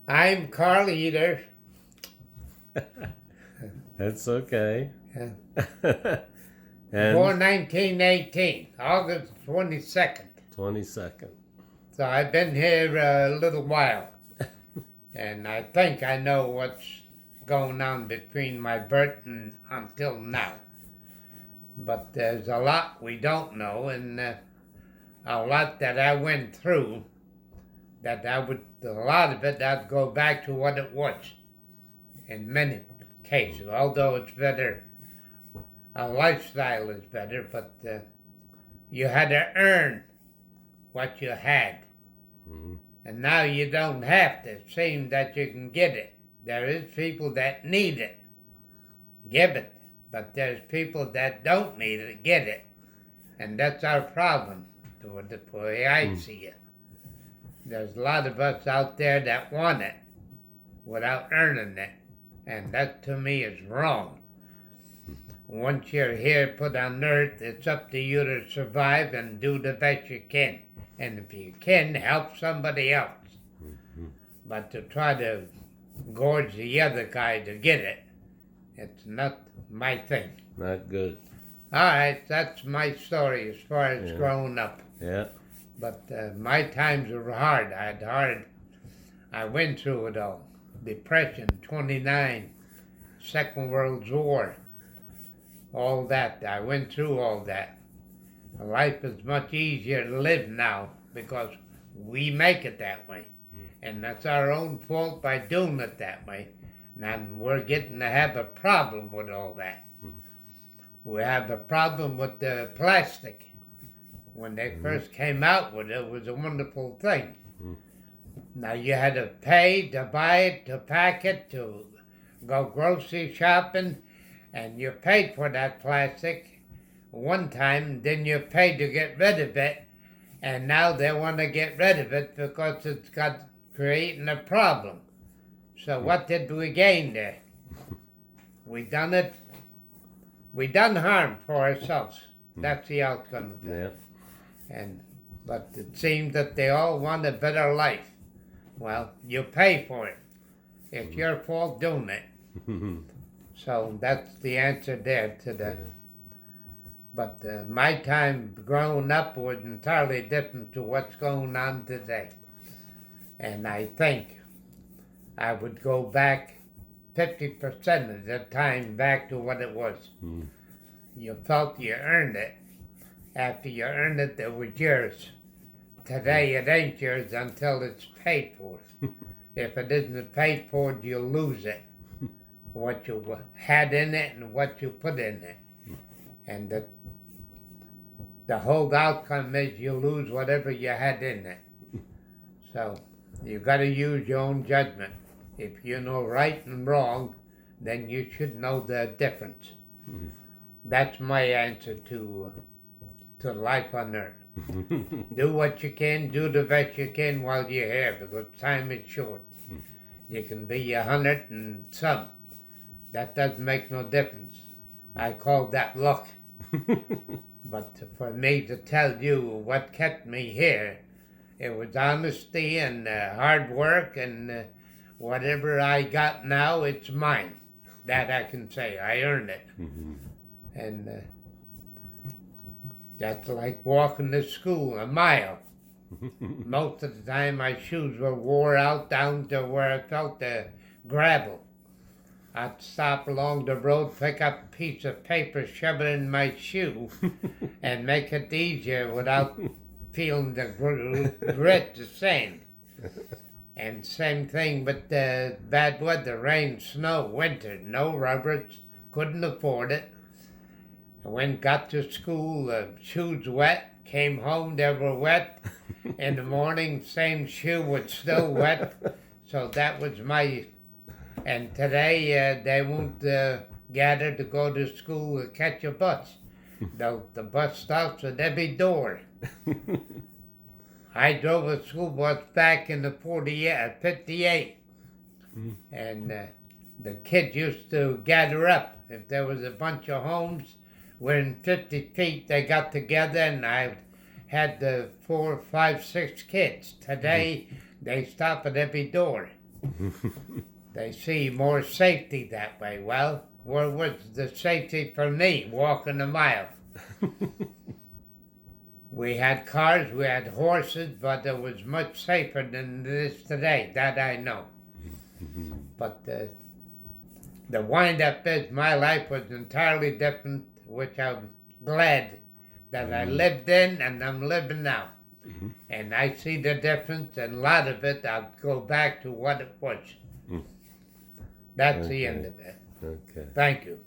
I'm Carl Eder. That's okay. Yeah. And Born 1918, August 22nd. 22nd. So I've been here a little while. And I think I know what's going on between my birth and until now. But there's a lot we don't know, and a lot that I went through that a lot of it, I'd go back to what it was in many cases, although it's better. Our lifestyle is better, but you had to earn what you had. Mm-hmm. And now you don't have to. It seems that you can get it. There is people that need it. Give it. But there's people that don't need it, get it. And that's our problem, the way I see it. There's a lot of us out there that want it without earning it. And that to me is wrong. Once you're here put on earth, it's up to you to survive and do the best you can. And if you can, help somebody else. Mm-hmm. But to try to gorge the other guy to get it, it's not my thing. Not good. All right, that's my story as far as Yeah. growing up. Yeah. But my times were hard. I went through it all. Depression, 29, Second World War, all that. I went through all that. Life is much easier to live now because we make it that way. And that's our own fault by doing it that way. And we're getting to have a problem with all that. We have a problem with the plastic. When they first came out with it, it was a wonderful thing. Now you had to pay to buy it, to pack it, to go grocery shopping, and you paid for that plastic one time, then you paid to get rid of it, and now they want to get rid of it because it's got creating a problem. So what did we gain there? We done harm for ourselves. That's the outcome of it. Yeah. But it seems that they all want a better life. Well, you pay for it. It's your fault doing it. So that's the answer there to that. But my time growing up was entirely different to what's going on today. And I think I would go back 50% of the time back to what it was. You felt you earned it. After you earned it, it was yours. Today it ain't yours until it's paid for. If it isn't paid for, you lose it. What you had in it and what you put in it. And the whole outcome is you lose whatever you had in it. So you got to use your own judgment. If you know right and wrong, then you should know the difference. That's my answer to life on earth. Do what you can, do the best you can while you're here, because time is short. You can be 100 and some. That doesn't make no difference. I call that luck. But for me to tell you what kept me here, it was honesty and hard work, and whatever I got now, it's mine. That I can say. I earned it. And that's like walking to school a mile. Most of the time my shoes were wore out down to where I felt the gravel. I'd stop along the road, pick up a piece of paper, shove it in my shoe, and make it easier without feeling the grit, the sand. And same thing with the bad weather, rain, snow, winter, no rubbers, couldn't afford it. Got to school, shoes wet, came home, they were wet. In the morning, same shoe was still wet. So that was and today they won't gather to go to school or catch a bus. The bus stops at every door. I drove a school bus back in the 58. And the kids used to gather up. If there was a bunch of homes, within 50 feet, they got together, and I had the 4, 5, 6 kids. Today, they stop at every door. They see more safety that way. Well, where was the safety for me walking a mile? We had cars, we had horses, but it was much safer than this today. That I know. But the wind-up is my life was entirely different, which I'm glad that I lived in and I'm living now. And I see the difference, and a lot of it I'll go back to what it was. That's the end of it. Okay. Thank you.